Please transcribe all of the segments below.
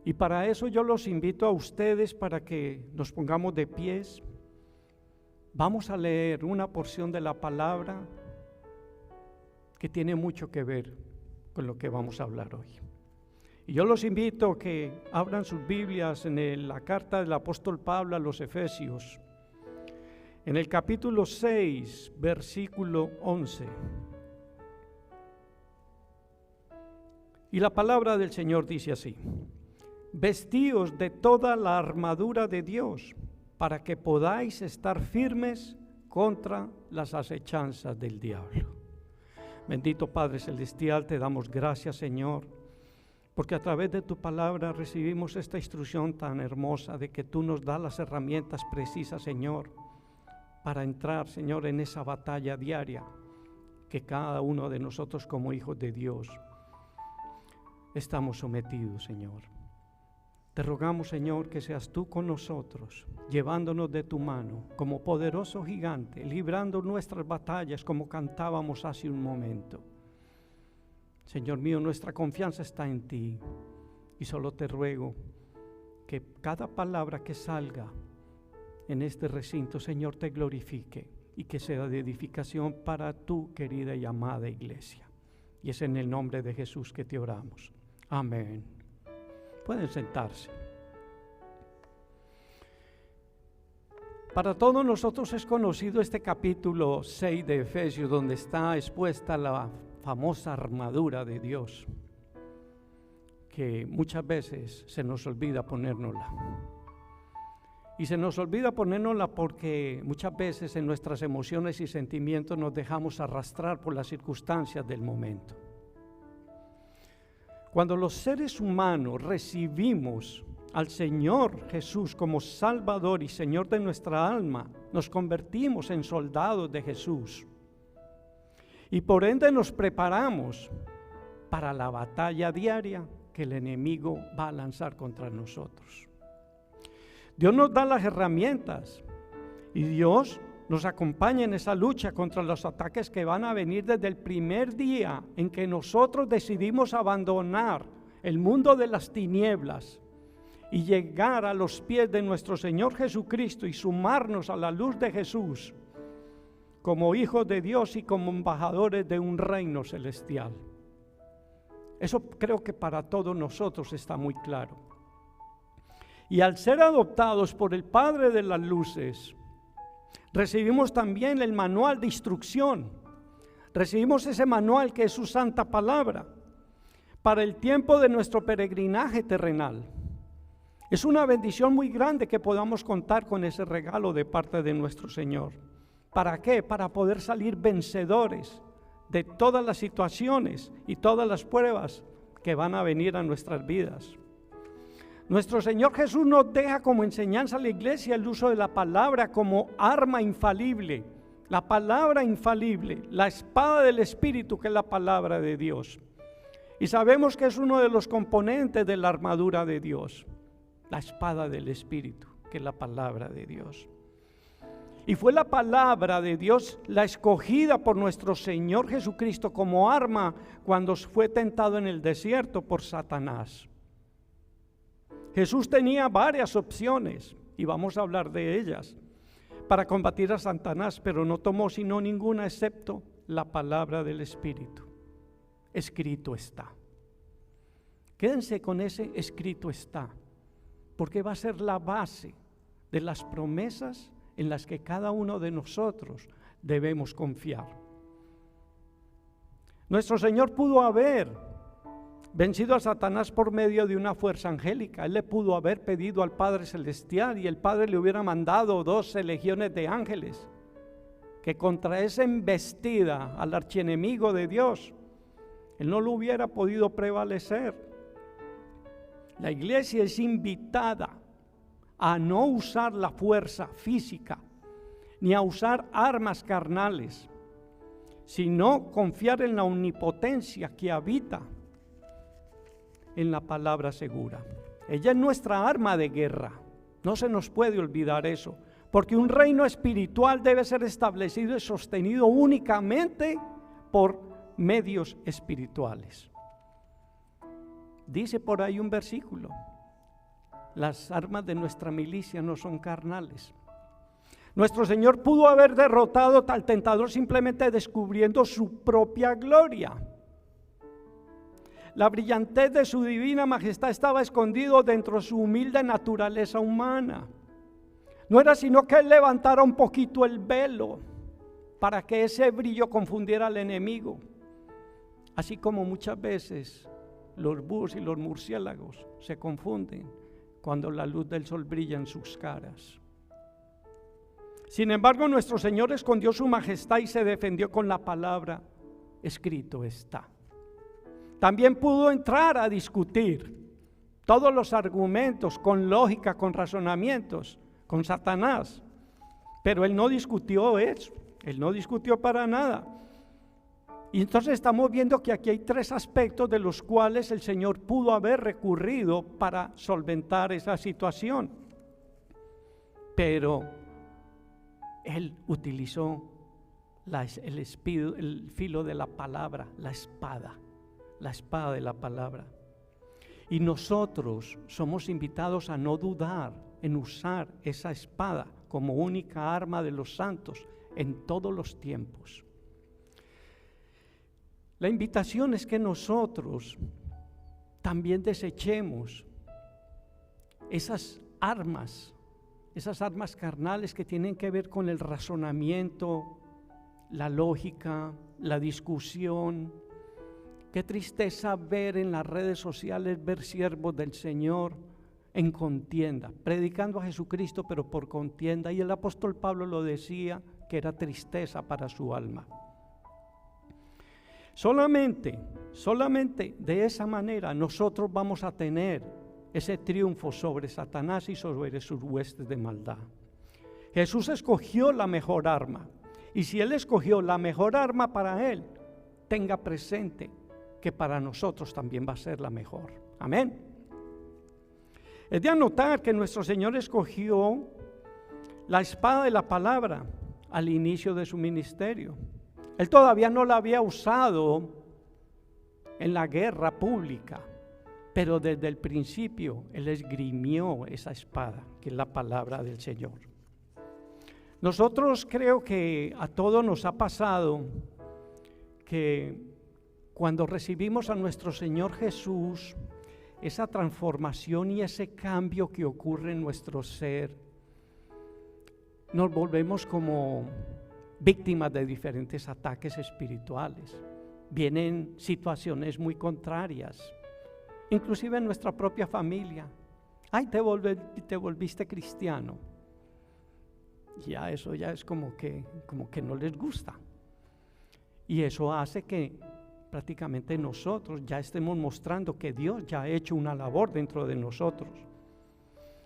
Y para eso yo los invito a ustedes para que nos pongamos de pies. Vamos a leer una porción de la palabra que tiene mucho que ver con lo que vamos a hablar hoy. Y yo los invito a que abran sus Biblias en la carta del apóstol Pablo a los Efesios, en el capítulo 6, versículo 11. Y la palabra del Señor dice así: vestíos de toda la armadura de Dios, para que podáis estar firmes contra las acechanzas del diablo. Bendito Padre Celestial, te damos gracias, Señor, porque a través de tu palabra recibimos esta instrucción tan hermosa de que tú nos das las herramientas precisas, Señor, para entrar, Señor, en esa batalla diaria que cada uno de nosotros como hijos de Dios estamos sometidos, Señor. Te rogamos, Señor, que seas tú con nosotros, llevándonos de tu mano como poderoso gigante, librando nuestras batallas como cantábamos hace un momento. Señor mío, nuestra confianza está en ti y solo te ruego que cada palabra que salga en este recinto, Señor, te glorifique y que sea de edificación para tu querida y amada iglesia. Y es en el nombre de Jesús que te oramos. Amén. Pueden sentarse. Para todos nosotros es conocido este capítulo 6 de Efesios, donde está expuesta la famosa armadura de Dios, que muchas veces se nos olvida ponérnosla. Y se nos olvida ponérnosla porque muchas veces en nuestras emociones y sentimientos nos dejamos arrastrar por las circunstancias del momento. Cuando los seres humanos recibimos al Señor Jesús como Salvador y Señor de nuestra alma, nos convertimos en soldados de Jesús. Y por ende nos preparamos para la batalla diaria que el enemigo va a lanzar contra nosotros. Dios nos da las herramientas y Dios nos acompaña en esa lucha contra los ataques que van a venir desde el primer día en que nosotros decidimos abandonar el mundo de las tinieblas y llegar a los pies de nuestro Señor Jesucristo y sumarnos a la luz de Jesús como hijos de Dios y como embajadores de un reino celestial. Eso creo que para todos nosotros está muy claro. Y al ser adoptados por el Padre de las luces, recibimos también el manual de instrucción. Recibimos ese manual que es su santa palabra para el tiempo de nuestro peregrinaje terrenal. Es una bendición muy grande que podamos contar con ese regalo de parte de nuestro Señor. ¿Para qué? Para poder salir vencedores de todas las situaciones y todas las pruebas que van a venir a nuestras vidas. Nuestro Señor Jesús nos deja como enseñanza a la iglesia el uso de la palabra como arma infalible. La palabra infalible, la espada del Espíritu, que es la palabra de Dios. Y sabemos que es uno de los componentes de la armadura de Dios, la espada del Espíritu, que es la palabra de Dios. Y fue la palabra de Dios la escogida por nuestro Señor Jesucristo como arma cuando fue tentado en el desierto por Satanás. Jesús tenía varias opciones, y vamos a hablar de ellas, para combatir a Satanás, pero no tomó sino ninguna excepto la palabra del Espíritu. Escrito está. Quédense con ese escrito está, porque va a ser la base de las promesas en las que cada uno de nosotros debemos confiar. Nuestro Señor pudo haber vencido a Satanás por medio de una fuerza angélica. Él le pudo haber pedido al Padre Celestial y el Padre le hubiera mandado 12 legiones de ángeles que contra esa embestida al archienemigo de Dios, él no lo hubiera podido prevalecer. La iglesia es invitada a no usar la fuerza física ni a usar armas carnales, sino confiar en la omnipotencia que habita en la palabra segura. Ella es nuestra arma de guerra. No se nos puede olvidar eso, porque un reino espiritual debe ser establecido y sostenido únicamente por medios espirituales. Dice por ahí un versículo las armas de nuestra milicia no son carnales. Nuestro Señor pudo haber derrotado al tentador simplemente descubriendo su propia gloria. La brillantez de su divina majestad estaba escondido dentro de su humilde naturaleza humana. No era sino que Él levantara un poquito el velo para que ese brillo confundiera al enemigo. Así como muchas veces los búhos y los murciélagos se confunden cuando la luz del sol brilla en sus caras. Sin embargo, nuestro Señor escondió su majestad y se defendió con la palabra: escrito está. También pudo entrar a discutir todos los argumentos con lógica, con razonamientos, con Satanás, pero Él no discutió eso, Él no discutió para nada. Y entonces estamos viendo que aquí hay tres aspectos de los cuales el Señor pudo haber recurrido para solventar esa situación. Pero Él utilizó el filo de la palabra, la espada de la palabra. Y nosotros somos invitados a no dudar en usar esa espada como única arma de los santos en todos los tiempos. La invitación es que nosotros también desechemos esas armas carnales que tienen que ver con el razonamiento, la lógica, la discusión. Qué tristeza ver en las redes sociales, ver siervos del Señor en contienda, predicando a Jesucristo, pero por contienda. Y el apóstol Pablo lo decía, que era tristeza para su alma. Solamente de esa manera nosotros vamos a tener ese triunfo sobre Satanás y sobre sus huestes de maldad. Jesús escogió la mejor arma, y si Él escogió la mejor arma para Él, tenga presente que para nosotros también va a ser la mejor. Amén. Es de anotar que nuestro Señor escogió la espada de la palabra al inicio de su ministerio. Él todavía no la había usado en la guerra pública, pero desde el principio Él esgrimió esa espada, que es la palabra del Señor. Nosotros, creo que a todos nos ha pasado que cuando recibimos a nuestro Señor Jesús, esa transformación y ese cambio que ocurre en nuestro ser, nos volvemos como víctimas de diferentes ataques espirituales. Vienen situaciones muy contrarias, inclusive en nuestra propia familia. Ay, te volviste cristiano. Ya eso ya es como que no les gusta. Y eso hace que prácticamente nosotros ya estemos mostrando que Dios ya ha hecho una labor dentro de nosotros.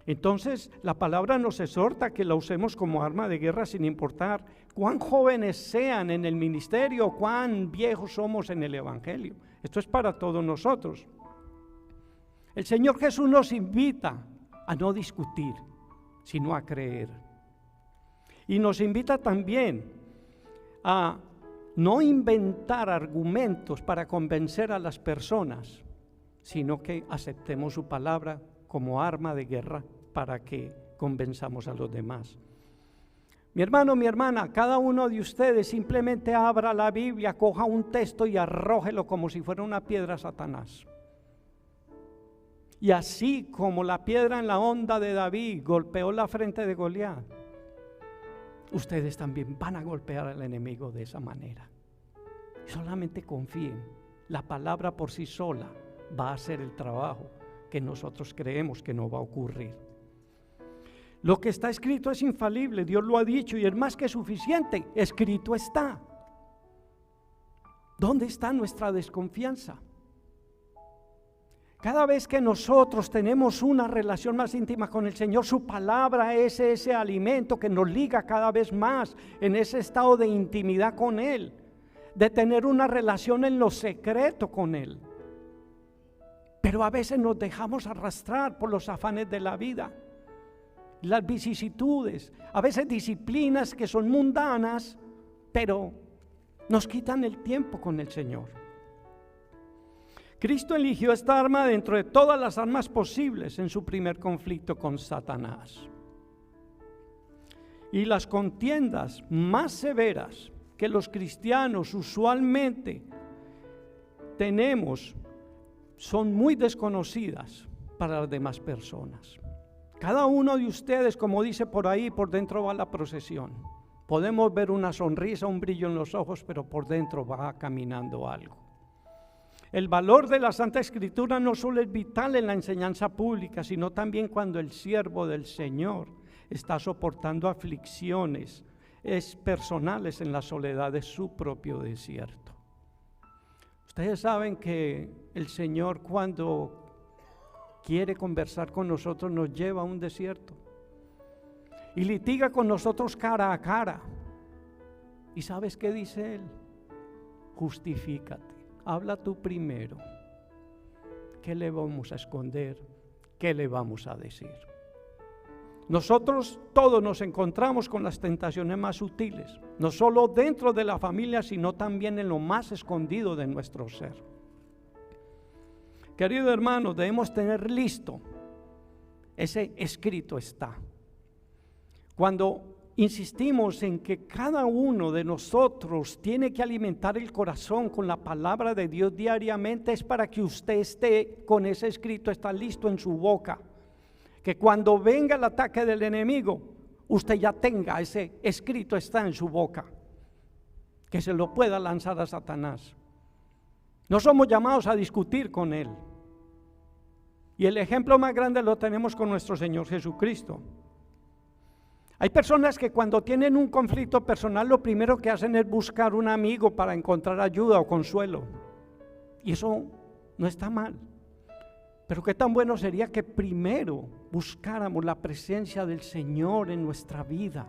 Entonces la palabra nos exhorta que la usemos como arma de guerra sin importar cuán jóvenes sean en el ministerio, cuán viejos somos en el evangelio. Esto es para todos nosotros. El Señor Jesús nos invita a no discutir, sino a creer. Y nos invita también a no inventar argumentos para convencer a las personas, sino que aceptemos su palabra como arma de guerra para que convenzamos a los demás. Mi hermano, mi hermana, cada uno de ustedes simplemente abra la Biblia, coja un texto y arrójelo como si fuera una piedra a Satanás. Y así como la piedra en la honda de David golpeó la frente de Goliat, ustedes también van a golpear al enemigo de esa manera. Solamente confíen, la palabra por sí sola va a hacer el trabajo que nosotros creemos que no va a ocurrir. Lo que está escrito es infalible, Dios lo ha dicho y es más que suficiente, escrito está. ¿Dónde está nuestra desconfianza? Cada vez que nosotros tenemos una relación más íntima con el Señor, su palabra es ese alimento que nos liga cada vez más en ese estado de intimidad con Él, de tener una relación en lo secreto con Él. Pero a veces nos dejamos arrastrar por los afanes de la vida, las vicisitudes, a veces disciplinas que son mundanas, pero nos quitan el tiempo con el Señor. Cristo eligió esta arma dentro de todas las armas posibles en su primer conflicto con Satanás. Y las contiendas más severas que los cristianos usualmente tenemos son muy desconocidas para las demás personas. Cada uno de ustedes, como dice por ahí, por dentro va la procesión. Podemos ver una sonrisa, un brillo en los ojos, pero por dentro va caminando algo. El valor de la Santa Escritura no solo es vital en la enseñanza pública, sino también cuando el siervo del Señor está soportando aflicciones personales en la soledad de su propio desierto. Ustedes saben que el Señor, cuando quiere conversar con nosotros, nos lleva a un desierto y litiga con nosotros cara a cara. ¿Y sabes qué dice Él? Justifícate, habla tú primero. ¿Qué le vamos a esconder? ¿Qué le vamos a decir? Nosotros todos nos encontramos con las tentaciones más sutiles, no solo dentro de la familia, sino también en lo más escondido de nuestro ser. Querido hermano, debemos tener listo ese escrito está. Cuando insistimos en que cada uno de nosotros tiene que alimentar el corazón con la palabra de Dios diariamente, es para que usted esté con ese escrito, está listo en su boca. Que cuando venga el ataque del enemigo, usted ya tenga ese escrito está en su boca, que se lo pueda lanzar a Satanás. No somos llamados a discutir con él. Y el ejemplo más grande lo tenemos con nuestro Señor Jesucristo. Hay personas que cuando tienen un conflicto personal, lo primero que hacen es buscar un amigo para encontrar ayuda o consuelo. Y eso no está mal. Pero qué tan bueno sería que primero buscáramos la presencia del Señor en nuestra vida.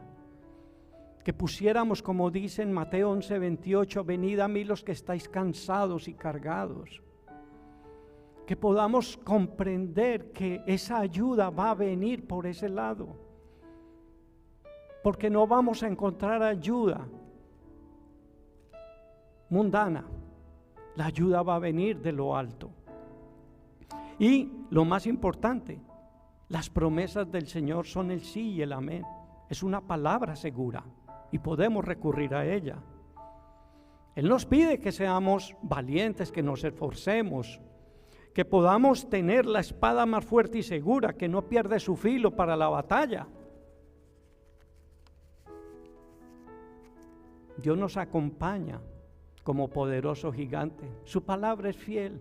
Que pusiéramos, como dice en Mateo 11:28, venid a mí los que estáis cansados y cargados. Que podamos comprender que esa ayuda va a venir por ese lado. Porque no vamos a encontrar ayuda mundana. La ayuda va a venir de lo alto. Y lo más importante, las promesas del Señor son el sí y el amén. Es una palabra segura y podemos recurrir a ella. Él nos pide que seamos valientes, que nos esforcemos, que podamos tener la espada más fuerte y segura, que no pierde su filo para la batalla. Dios nos acompaña como poderoso gigante. Su palabra es fiel,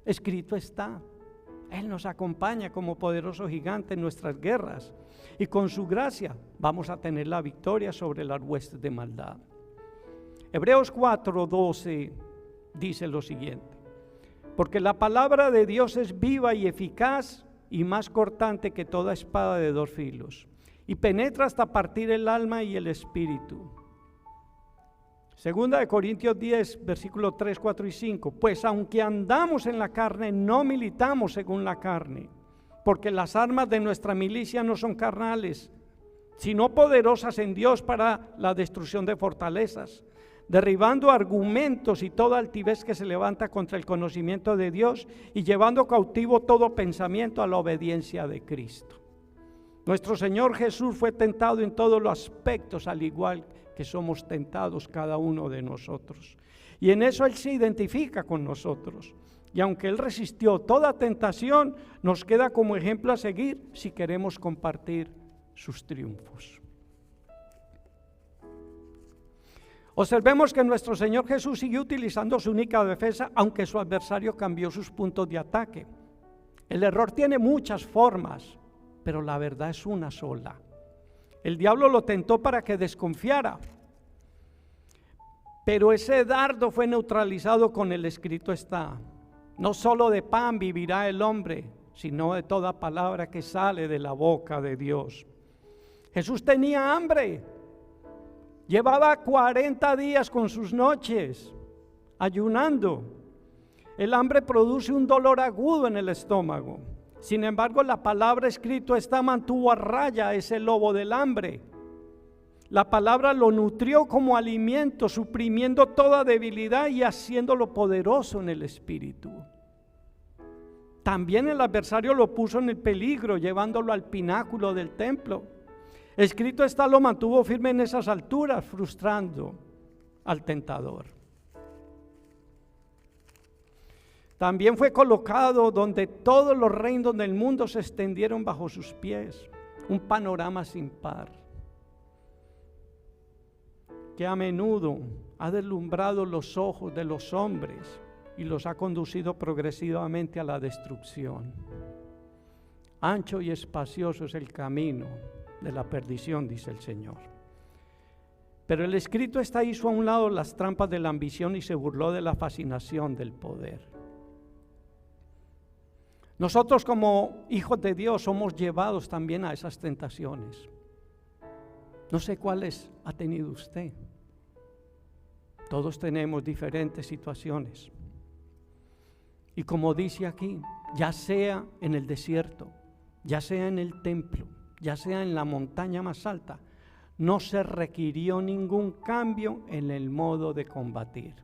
escrito está. Él nos acompaña como poderoso gigante en nuestras guerras y con su gracia vamos a tener la victoria sobre las huestes de maldad. Hebreos 4:12 dice lo siguiente: porque la palabra de Dios es viva y eficaz y más cortante que toda espada de dos filos y penetra hasta partir el alma y el espíritu. Segunda de Corintios 10, versículos 3, 4 y 5. Pues aunque andamos en la carne, no militamos según la carne, porque las armas de nuestra milicia no son carnales, sino poderosas en Dios para la destrucción de fortalezas, derribando argumentos y toda altivez que se levanta contra el conocimiento de Dios y llevando cautivo todo pensamiento a la obediencia de Cristo. Nuestro Señor Jesús fue tentado en todos los aspectos, al igual que somos tentados cada uno de nosotros. Y en eso Él se identifica con nosotros. Y aunque Él resistió toda tentación, nos queda como ejemplo a seguir si queremos compartir sus triunfos. Observemos que nuestro Señor Jesús siguió utilizando su única defensa, aunque su adversario cambió sus puntos de ataque. El error tiene muchas formas, pero la verdad es una sola. El diablo lo tentó para que desconfiara, pero ese dardo fue neutralizado con el escrito está. No solo de pan vivirá el hombre, sino de toda palabra que sale de la boca de Dios. Jesús tenía hambre, llevaba 40 días con sus noches ayunando. El hambre produce un dolor agudo en el estómago. Sin embargo, la palabra escrito está mantuvo a raya a ese lobo del hambre. La palabra lo nutrió como alimento, suprimiendo toda debilidad y haciéndolo poderoso en el espíritu. También el adversario lo puso en el peligro, llevándolo al pináculo del templo. Escrito está, lo mantuvo firme en esas alturas, frustrando al tentador. También fue colocado donde todos los reinos del mundo se extendieron bajo sus pies. Un panorama sin par, que a menudo ha deslumbrado los ojos de los hombres y los ha conducido progresivamente a la destrucción. Ancho y espacioso es el camino de la perdición, dice el Señor. Pero el escrito está, hizo a un lado las trampas de la ambición y se burló de la fascinación del poder. Nosotros como hijos de Dios somos llevados también a esas tentaciones. No sé cuáles ha tenido usted. Todos tenemos diferentes situaciones. Y como dice aquí, ya sea en el desierto, ya sea en el templo, ya sea en la montaña más alta, no se requirió ningún cambio en el modo de combatir.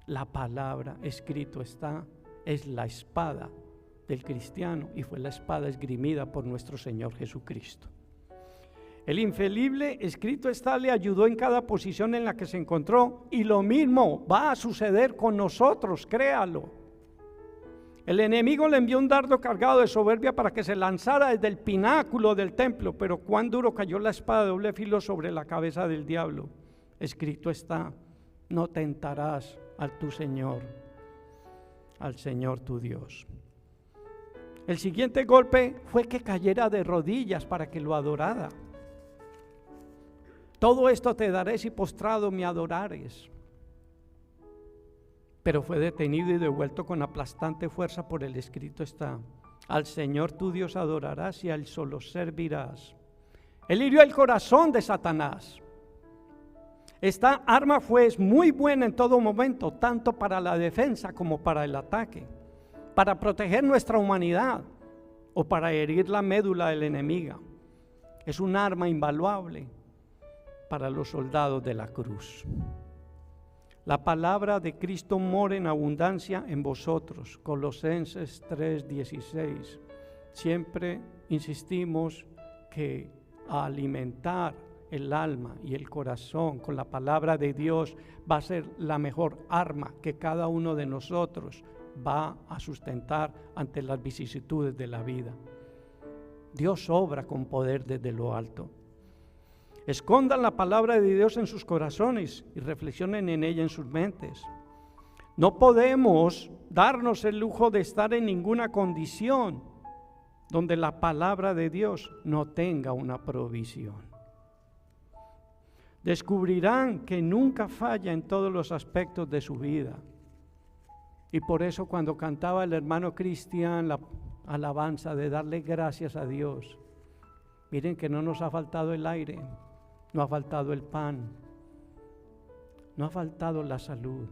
La palabra, escrito está, es la espada del cristiano y fue la espada esgrimida por nuestro Señor Jesucristo. El infalible, escrito está, le ayudó en cada posición en la que se encontró, y lo mismo va a suceder con nosotros, créalo. El enemigo le envió un dardo cargado de soberbia para que se lanzara desde el pináculo del templo, pero cuán duro cayó la espada de doble filo sobre la cabeza del diablo. Escrito está, no tentarás a tu Señor, al Señor tu Dios. El siguiente golpe fue que cayera de rodillas para que lo adorara. Todo esto te daré si postrado me adorares. Pero fue detenido y devuelto con aplastante fuerza por el escrito está: al Señor tu Dios adorarás y a Él solo servirás. Él hirió el corazón de Satanás. Esta arma fue muy buena en todo momento, tanto para la defensa como para el ataque, para proteger nuestra humanidad o para herir la médula del enemigo. Es un arma invaluable para los soldados de la cruz. La palabra de Cristo mora en abundancia en vosotros. Colosenses 3:16. Siempre insistimos que a alimentar el alma y el corazón con la palabra de Dios va a ser la mejor arma que cada uno de nosotros va a sustentar ante las vicisitudes de la vida. Dios obra con poder desde lo alto. Escondan la palabra de Dios en sus corazones y reflexionen en ella en sus mentes. No podemos darnos el lujo de estar en ninguna condición donde la palabra de Dios no tenga una provisión. Descubrirán que nunca falla en todos los aspectos de su vida. Y por eso cuando cantaba el hermano Cristian la alabanza de darle gracias a Dios, miren que no nos ha faltado el aire, no ha faltado el pan, no ha faltado la salud.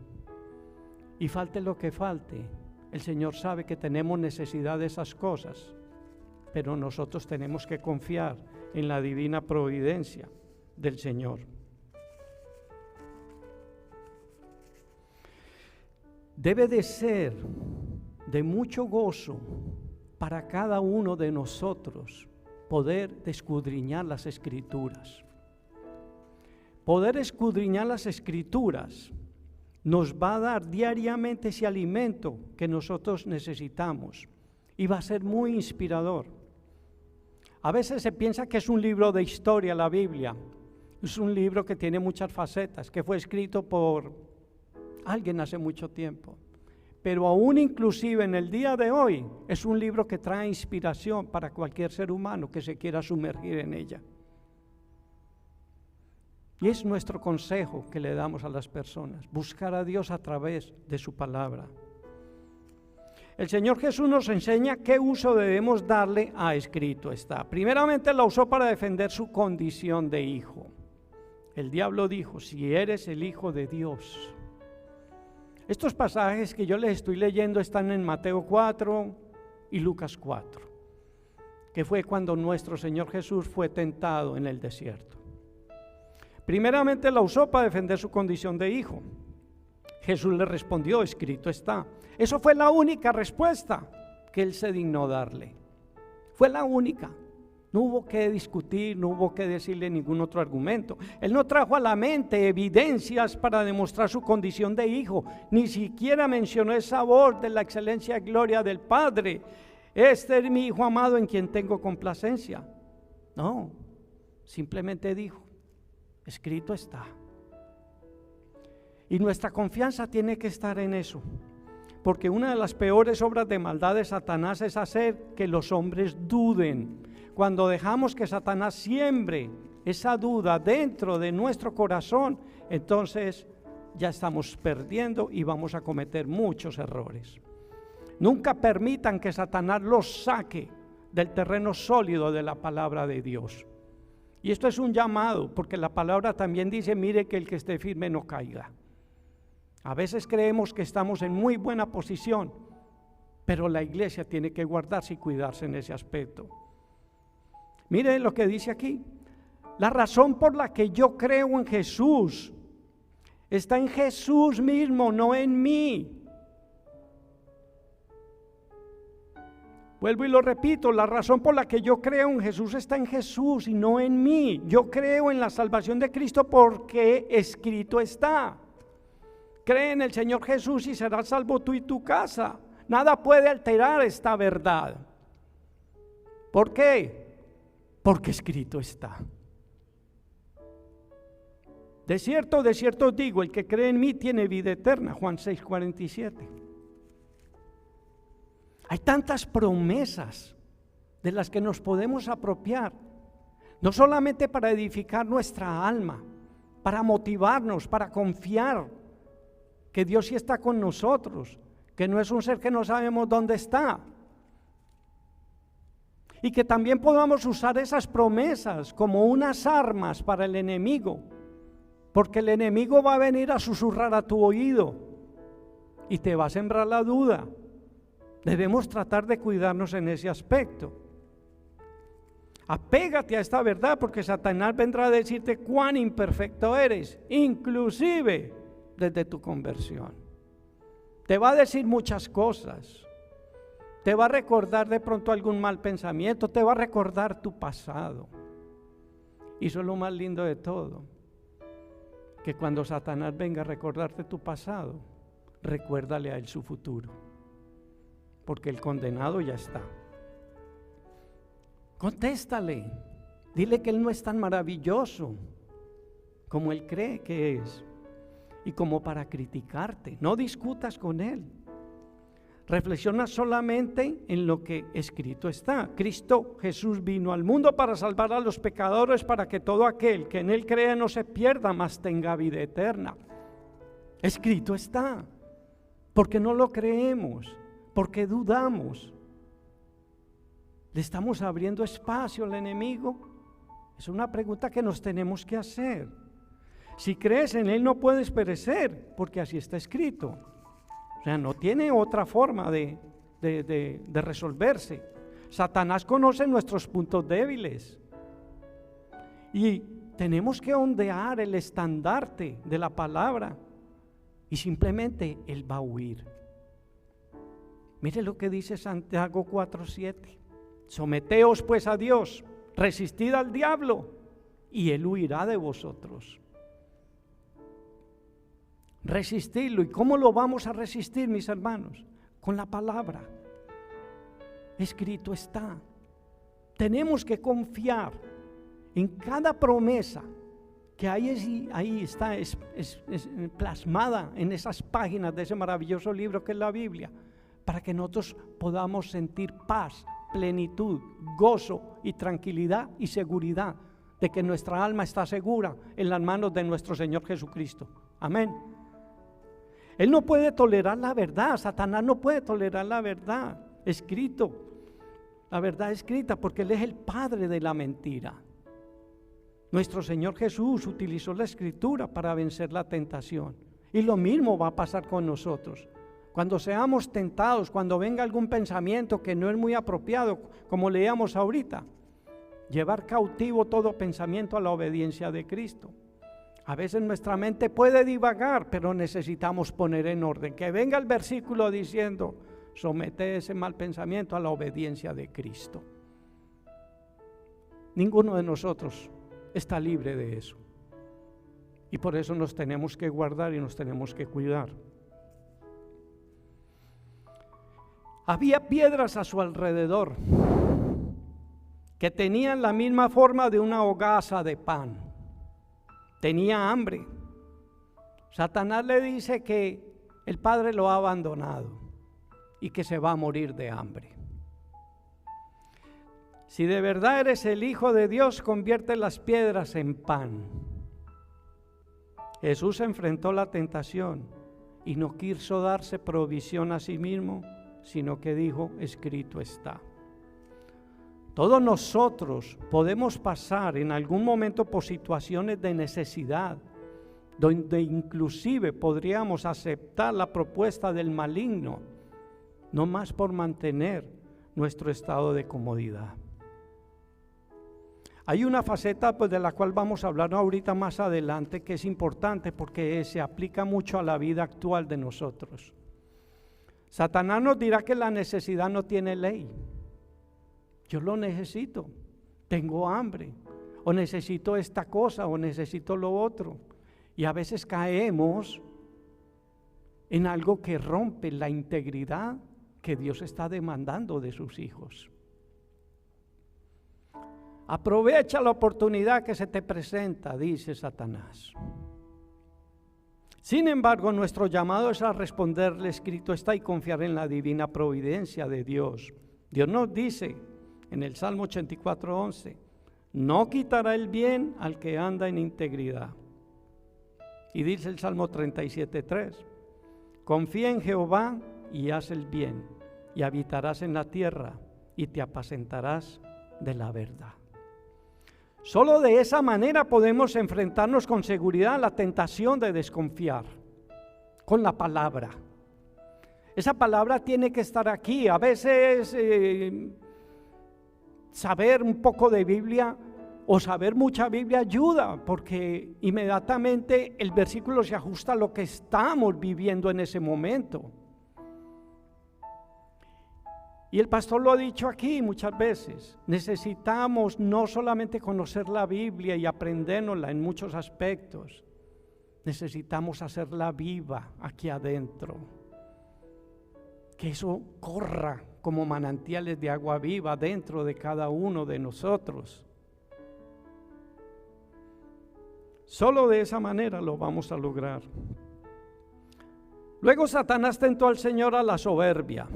Y falte lo que falte, el Señor sabe que tenemos necesidad de esas cosas, pero nosotros tenemos que confiar en la divina providencia del Señor. Debe de ser de mucho gozo para cada uno de nosotros poder escudriñar las Escrituras. Poder escudriñar las Escrituras nos va a dar diariamente ese alimento que nosotros necesitamos y va a ser muy inspirador. A veces se piensa que es un libro de historia la Biblia, es un libro que tiene muchas facetas, que fue escrito por alguien hace mucho tiempo, pero aún inclusive en el día de hoy es un libro que trae inspiración para cualquier ser humano que se quiera sumergir en ella. Y es nuestro consejo que le damos a las personas, buscar a Dios a través de su palabra. El Señor Jesús nos enseña qué uso debemos darle a escrito está. Primeramente la usó para defender su condición de hijo. El diablo dijo: si eres el Hijo de Dios. Estos pasajes que yo les estoy leyendo están en Mateo 4 y Lucas 4, que fue cuando nuestro Señor Jesús fue tentado en el desierto. Primeramente la usó para defender su condición de hijo. Jesús le respondió: escrito está. Eso fue la única respuesta que Él se dignó darle. Fue la única. No hubo que discutir, no hubo que decirle ningún otro argumento. Él no trajo a la mente evidencias para demostrar su condición de hijo. Ni siquiera mencionó el sabor de la excelencia y gloria del Padre. Este es mi hijo amado en quien tengo complacencia. No, simplemente dijo, escrito está. Y nuestra confianza tiene que estar en eso. Porque una de las peores obras de maldad de Satanás es hacer que los hombres duden. Cuando dejamos que Satanás siembre esa duda dentro de nuestro corazón, entonces ya estamos perdiendo y vamos a cometer muchos errores. Nunca permitan que Satanás los saque del terreno sólido de la palabra de Dios. Y esto es un llamado, porque la palabra también dice, mire que el que esté firme no caiga. A veces creemos que estamos en muy buena posición, pero la iglesia tiene que guardarse y cuidarse en ese aspecto. Mire lo que dice aquí. La razón por la que yo creo en Jesús está en Jesús mismo, no en mí. Vuelvo y lo repito, la razón por la que yo creo en Jesús está en Jesús y no en mí. Yo creo en la salvación de Cristo porque escrito está. Cree en el Señor Jesús y serás salvo tú y tu casa. Nada puede alterar esta verdad. ¿Por qué? Porque escrito está. De cierto os digo, el que cree en mí tiene vida eterna. Juan 6:47. Hay tantas promesas de las que nos podemos apropiar, no solamente para edificar nuestra alma, para motivarnos, para confiar que Dios sí está con nosotros, que no es un ser que no sabemos dónde está, y que también podamos usar esas promesas como unas armas para el enemigo, porque el enemigo va a venir a susurrar a tu oído y te va a sembrar la duda. Debemos tratar de cuidarnos en ese aspecto. Apégate a esta verdad, porque Satanás vendrá a decirte cuán imperfecto eres, inclusive desde tu conversión. Te va a decir muchas cosas. Te va a recordar de pronto algún mal pensamiento, te va a recordar tu pasado. Y eso es lo más lindo de todo, que cuando Satanás venga a recordarte tu pasado, recuérdale a él su futuro, porque el condenado ya está. Contéstale, dile que él no es tan maravilloso como él cree que es, y como para criticarte. No discutas con él. Reflexiona solamente en lo que escrito está. Cristo Jesús vino al mundo para salvar a los pecadores, para que todo aquel que en él crea no se pierda, mas tenga vida eterna. Escrito está. Porque no lo creemos, porque dudamos. ¿Le estamos abriendo espacio al enemigo? Es una pregunta que nos tenemos que hacer. Si crees en él no puedes perecer, porque así está escrito. O sea, no tiene otra forma de resolverse. Satanás conoce nuestros puntos débiles. Y tenemos que ondear el estandarte de la palabra. Y simplemente él va a huir. Mire lo que dice Santiago 4:7. Someteos pues a Dios, resistid al diablo, y él huirá de vosotros. Resistirlo. ¿Y cómo lo vamos a resistir, mis hermanos? Con la palabra. Escrito está. Tenemos que confiar en cada promesa que ahí está plasmada en esas páginas de ese maravilloso libro que es la Biblia, para que nosotros podamos sentir paz, plenitud, gozo y tranquilidad y seguridad de que nuestra alma está segura en las manos de nuestro Señor Jesucristo. Amén. Él no puede tolerar la verdad. Satanás no puede tolerar la verdad escrito, la verdad escrita, porque él es el padre de la mentira. Nuestro Señor Jesús utilizó la escritura para vencer la tentación, y lo mismo va a pasar con nosotros. Cuando seamos tentados, cuando venga algún pensamiento que no es muy apropiado, como leíamos ahorita, llevar cautivo todo pensamiento a la obediencia de Cristo. A veces nuestra mente puede divagar, pero necesitamos poner en orden. Que venga el versículo diciendo, somete ese mal pensamiento a la obediencia de Cristo. Ninguno de nosotros está libre de eso. Y por eso nos tenemos que guardar y nos tenemos que cuidar. Había piedras a su alrededor que tenían la misma forma de una hogaza de pan. Tenía hambre. Satanás le dice que el Padre lo ha abandonado y que se va a morir de hambre. Si de verdad eres el Hijo de Dios, convierte las piedras en pan. Jesús enfrentó la tentación y no quiso darse provisión a sí mismo, sino que dijo, escrito está. Todos nosotros podemos pasar en algún momento por situaciones de necesidad, donde inclusive podríamos aceptar la propuesta del maligno, no más por mantener nuestro estado de comodidad. Hay una faceta de la cual vamos a hablar ahorita más adelante, que es importante porque se aplica mucho a la vida actual de nosotros. Satanás nos dirá que la necesidad no tiene ley. Yo lo necesito, tengo hambre, o necesito esta cosa, o necesito lo otro. Y a veces caemos en algo que rompe la integridad que Dios está demandando de sus hijos. Aprovecha la oportunidad que se te presenta, dice Satanás. Sin embargo, nuestro llamado es a responderle, escrito está, y confiar en la divina providencia de Dios. Dios nos dice en el Salmo 84:11, no quitará el bien al que anda en integridad. Y dice el Salmo 37:3, confía en Jehová y haz el bien, y habitarás en la tierra, y te apacentarás de la verdad. Solo de esa manera podemos enfrentarnos con seguridad a la tentación de desconfiar, con la palabra. Esa palabra tiene que estar aquí. A veces saber un poco de Biblia o saber mucha Biblia ayuda, porque inmediatamente el versículo se ajusta a lo que estamos viviendo en ese momento. Y el pastor lo ha dicho aquí muchas veces, necesitamos no solamente conocer la Biblia y aprendérnosla en muchos aspectos, necesitamos hacerla viva aquí adentro, que eso corra como manantiales de agua viva dentro de cada uno de nosotros. Solo de esa manera lo vamos a lograr. Luego Satanás tentó al Señor a la soberbia.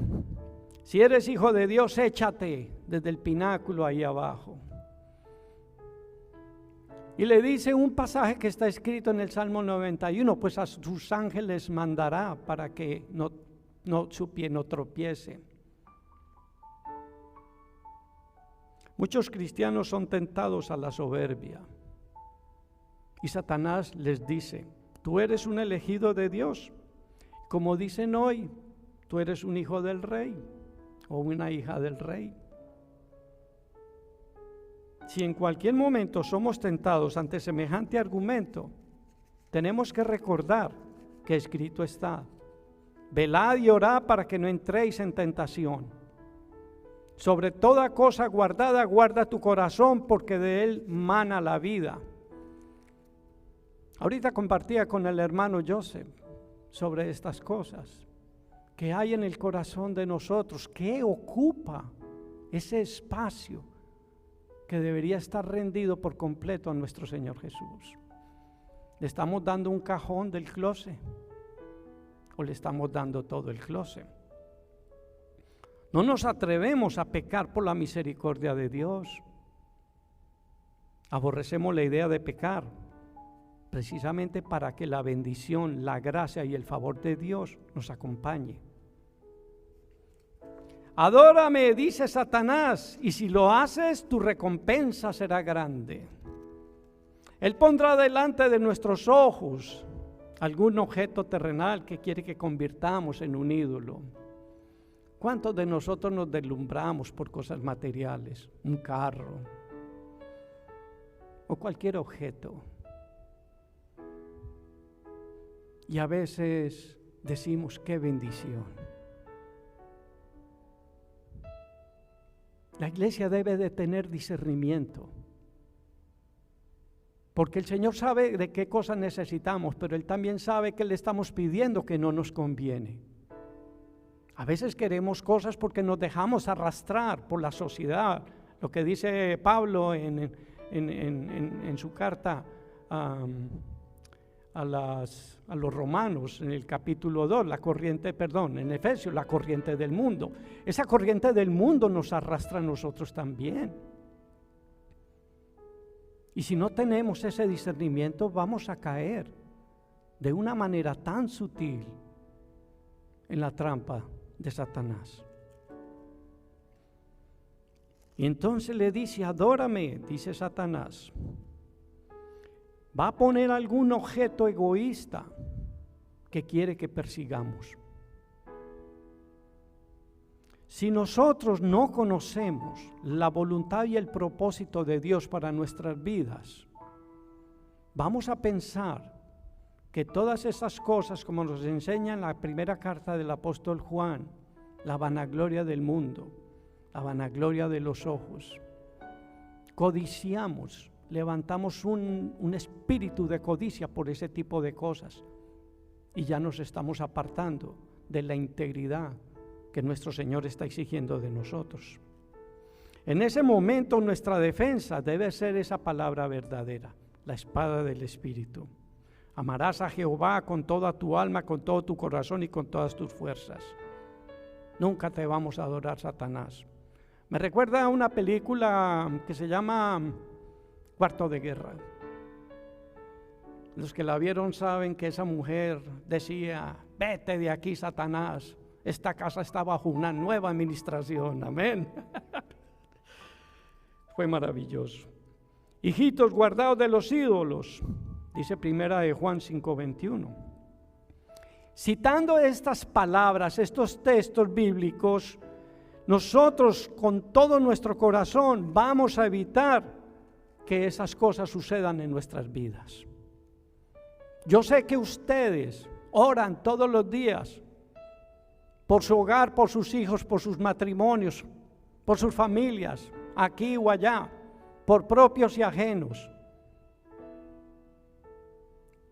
Si eres hijo de Dios, échate desde el pináculo ahí abajo. Y le dice un pasaje que está escrito en el Salmo 91, pues a sus ángeles mandará para que su pie no tropiece. Muchos cristianos son tentados a la soberbia. Y Satanás les dice, tú eres un elegido de Dios. Como dicen hoy, tú eres un hijo del rey o una hija del rey. Si en cualquier momento somos tentados ante semejante argumento, tenemos que recordar que escrito está, velad y orad para que no entréis en tentación. Sobre toda cosa guardada, guarda tu corazón, porque de él mana la vida. Ahorita compartía con el hermano Joseph sobre estas cosas que hay en el corazón de nosotros, que ocupa ese espacio que debería estar rendido por completo a nuestro Señor Jesús. ¿Le estamos dando un cajón del closet o le estamos dando todo el closet? No nos atrevemos a pecar por la misericordia de Dios. Aborrecemos la idea de pecar, precisamente para que la bendición, la gracia y el favor de Dios nos acompañe. Adórame, dice Satanás, y si lo haces, tu recompensa será grande. Él pondrá delante de nuestros ojos algún objeto terrenal que quiere que convirtamos en un ídolo. ¿Cuántos de nosotros nos deslumbramos por cosas materiales? Un carro o cualquier objeto. Y a veces decimos, qué bendición. La iglesia debe de tener discernimiento. Porque el Señor sabe de qué cosas necesitamos, pero Él también sabe que le estamos pidiendo que no nos conviene. A veces queremos cosas porque nos dejamos arrastrar por la sociedad. Lo que dice Pablo en su carta a los romanos, en el capítulo 2, en Efesios, la corriente del mundo. Esa corriente del mundo nos arrastra a nosotros también. Y si no tenemos ese discernimiento, vamos a caer de una manera tan sutil en la trampa de Satanás. Y entonces le dice: adórame, dice Satanás. Va a poner algún objeto egoísta que quiere que persigamos. Si nosotros no conocemos la voluntad y el propósito de Dios para nuestras vidas, vamos a pensar que todas esas cosas, como nos enseña en la primera carta del apóstol Juan, la vanagloria del mundo, la vanagloria de los ojos, codiciamos, levantamos un espíritu de codicia por ese tipo de cosas y ya nos estamos apartando de la integridad que nuestro Señor está exigiendo de nosotros. En ese momento nuestra defensa debe ser esa palabra verdadera, la espada del Espíritu. Amarás a Jehová con toda tu alma, con todo tu corazón y con todas tus fuerzas. Nunca te vamos a adorar, Satanás. Me recuerda a una película que se llama Cuarto de Guerra. Los que la vieron saben que esa mujer decía: vete de aquí, Satanás. Esta casa está bajo una nueva administración. Amén. Fue maravilloso. Hijitos, guardaos de los ídolos, dice primera de Juan 5:21. Citando estas palabras, estos textos bíblicos, nosotros con todo nuestro corazón vamos a evitar que esas cosas sucedan en nuestras vidas. Yo sé que ustedes oran todos los días por su hogar, por sus hijos, por sus matrimonios, por sus familias, aquí o allá, por propios y ajenos.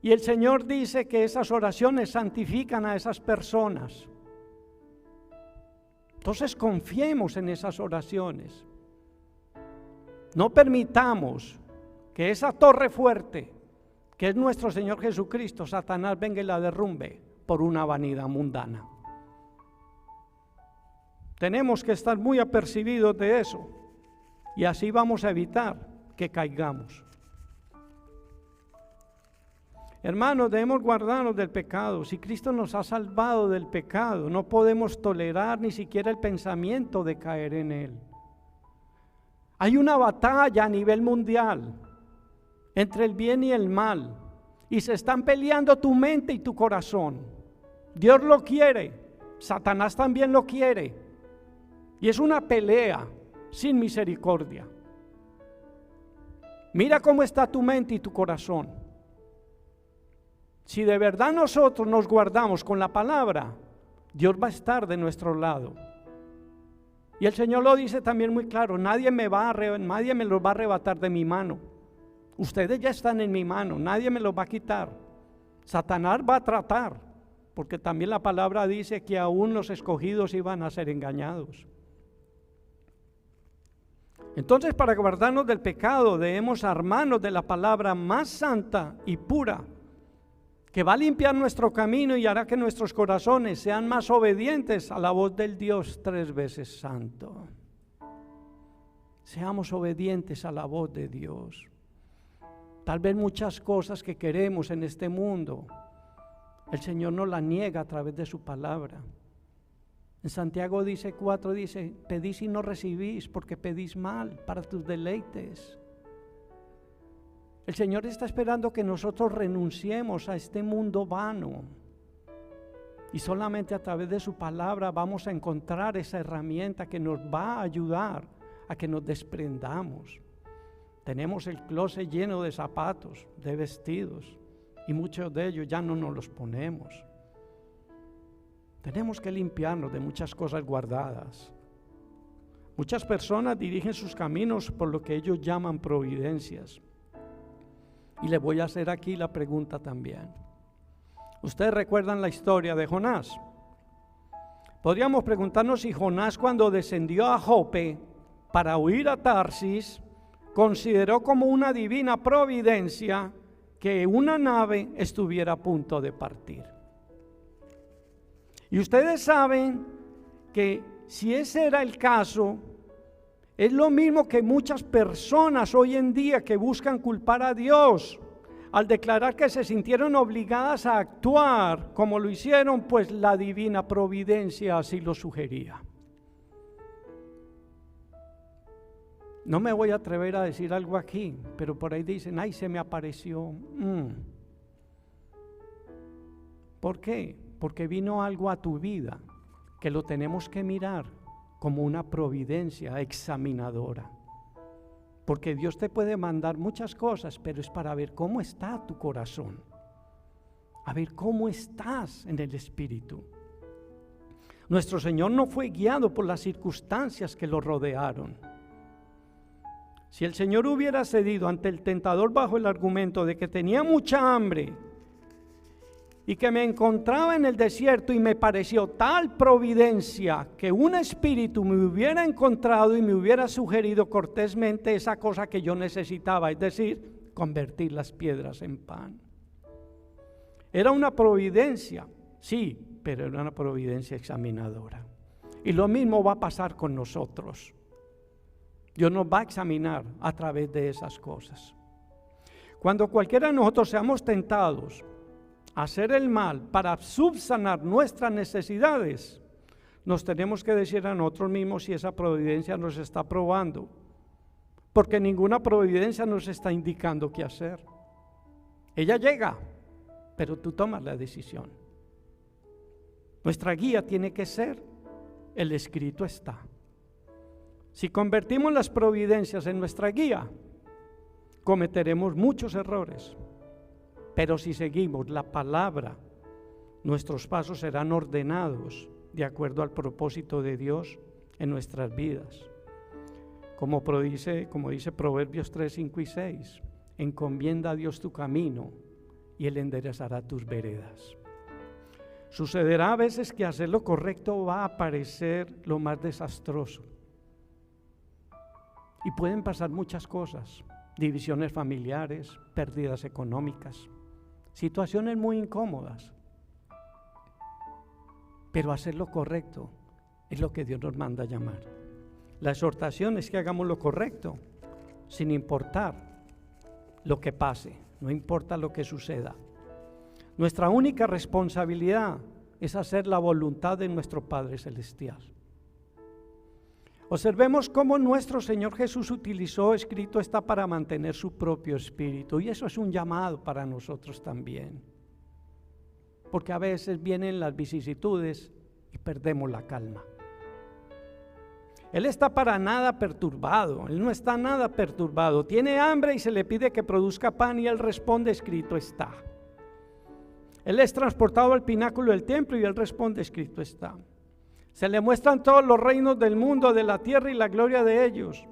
Y el Señor dice que esas oraciones santifican a esas personas. Entonces confiemos en esas oraciones. No permitamos que esa torre fuerte, que es nuestro Señor Jesucristo, Satanás venga y la derrumbe por una vanidad mundana. Tenemos que estar muy apercibidos de eso y así vamos a evitar que caigamos. Hermanos, debemos guardarnos del pecado. Si Cristo nos ha salvado del pecado, no podemos tolerar ni siquiera el pensamiento de caer en él. Hay una batalla a nivel mundial entre el bien y el mal y se están peleando tu mente y tu corazón. Dios lo quiere, Satanás también lo quiere. Y es una pelea sin misericordia. Mira cómo está tu mente y tu corazón. Si de verdad nosotros nos guardamos con la palabra, Dios va a estar de nuestro lado. Y el Señor lo dice también muy claro: nadie me los va a arrebatar de mi mano. Ustedes ya están en mi mano, nadie me los va a quitar. Satanás va a tratar, porque también la palabra dice que aún los escogidos iban a ser engañados. Entonces, para guardarnos del pecado, debemos armarnos de la palabra más santa y pura, que va a limpiar nuestro camino y hará que nuestros corazones sean más obedientes a la voz del Dios 3 veces santo. Seamos obedientes a la voz de Dios. Tal vez muchas cosas que queremos en este mundo, el Señor nos las niega a través de su palabra. En Santiago 4 dice: pedís y no recibís porque pedís mal para tus deleites. El Señor está esperando que nosotros renunciemos a este mundo vano. Y solamente a través de su palabra vamos a encontrar esa herramienta que nos va a ayudar a que nos desprendamos. Tenemos el closet lleno de zapatos, de vestidos, y muchos de ellos ya no nos los ponemos. Tenemos que limpiarnos de muchas cosas guardadas. Muchas personas dirigen sus caminos por lo que ellos llaman providencias. Y le voy a hacer aquí la pregunta también. ¿Ustedes recuerdan la historia de Jonás? Podríamos preguntarnos si Jonás, cuando descendió a Jope para huir a Tarsis, consideró como una divina providencia que una nave estuviera a punto de partir. Y ustedes saben que si ese era el caso, es lo mismo que muchas personas hoy en día que buscan culpar a Dios al declarar que se sintieron obligadas a actuar como lo hicieron, pues la divina providencia así lo sugería. No me voy a atrever a decir algo aquí, pero por ahí dicen, ay, se me apareció. ¿Por qué? Porque vino algo a tu vida que lo tenemos que mirar como una providencia examinadora. Porque Dios te puede mandar muchas cosas, pero es para ver cómo está tu corazón, a ver cómo estás en el Espíritu. Nuestro Señor no fue guiado por las circunstancias que lo rodearon. Si el Señor hubiera cedido ante el tentador bajo el argumento de que tenía mucha hambre y que me encontraba en el desierto y me pareció tal providencia que un espíritu me hubiera encontrado y me hubiera sugerido cortésmente esa cosa que yo necesitaba, es decir, convertir las piedras en pan. Era una providencia, sí, pero era una providencia examinadora. Y lo mismo va a pasar con nosotros. Dios nos va a examinar a través de esas cosas. Cuando cualquiera de nosotros seamos tentados a hacer el mal para subsanar nuestras necesidades, nos tenemos que decir a nosotros mismos si esa providencia nos está probando, porque ninguna providencia nos está indicando qué hacer. Ella llega, pero tú tomas la decisión. Nuestra guía tiene que ser el escrito está. Si convertimos las providencias en nuestra guía, cometeremos muchos errores. Pero si seguimos la palabra, nuestros pasos serán ordenados de acuerdo al propósito de Dios en nuestras vidas. Como dice Proverbios 3, 5 y 6, encomienda a Dios tu camino y Él enderezará tus veredas. Sucederá a veces que hacer lo correcto va a parecer lo más desastroso. Y pueden pasar muchas cosas, divisiones familiares, pérdidas económicas, situaciones muy incómodas. Pero hacer lo correcto es lo que Dios nos manda a llamar. La exhortación es que hagamos lo correcto, sin importar lo que pase, no importa lo que suceda. Nuestra única responsabilidad es hacer la voluntad de nuestro Padre Celestial. Observemos cómo nuestro Señor Jesús utilizó escrito está para mantener su propio espíritu, y eso es un llamado para nosotros también, porque a veces vienen las vicisitudes y perdemos la calma. Él está para nada perturbado, Él no está nada perturbado, tiene hambre y se le pide que produzca pan y Él responde escrito está. Él es transportado al pináculo del templo y Él responde escrito está. Se le muestran todos los reinos del mundo, de la tierra y la gloria de ellos.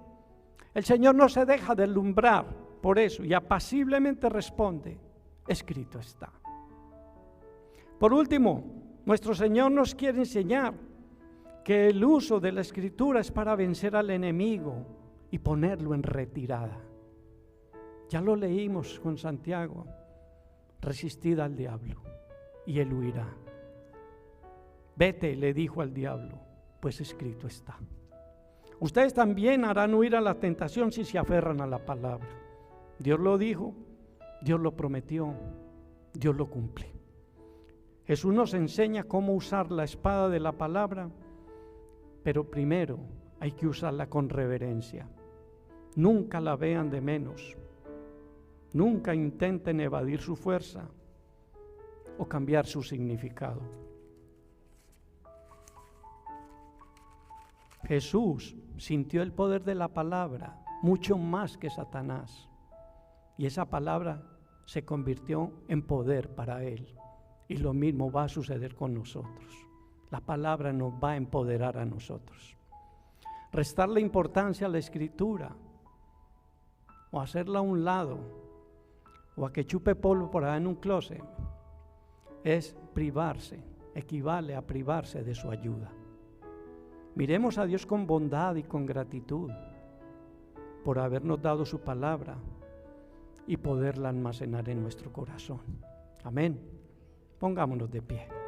El Señor no se deja deslumbrar por eso y apaciblemente responde, escrito está. Por último, nuestro Señor nos quiere enseñar que el uso de la Escritura es para vencer al enemigo y ponerlo en retirada. Ya lo leímos con Santiago, resistid al diablo y él huirá. Vete, le dijo al diablo, pues escrito está. Ustedes también harán huir a la tentación si se aferran a la palabra. Dios lo dijo, Dios lo prometió, Dios lo cumple. Jesús nos enseña cómo usar la espada de la palabra, pero primero hay que usarla con reverencia. Nunca la vean de menos. Nunca intenten evadir su fuerza o cambiar su significado. Jesús sintió el poder de la palabra mucho más que Satanás, y esa palabra se convirtió en poder para él, y lo mismo va a suceder con nosotros. La palabra nos va a empoderar a nosotros. restarle importancia a la Escritura, o hacerla a un lado, o a que chupe polvo por allá en un closet, es privarse, equivale a privarse de su ayuda. Miremos a Dios con bondad y con gratitud por habernos dado su palabra y poderla almacenar en nuestro corazón. Amén. Pongámonos de pie.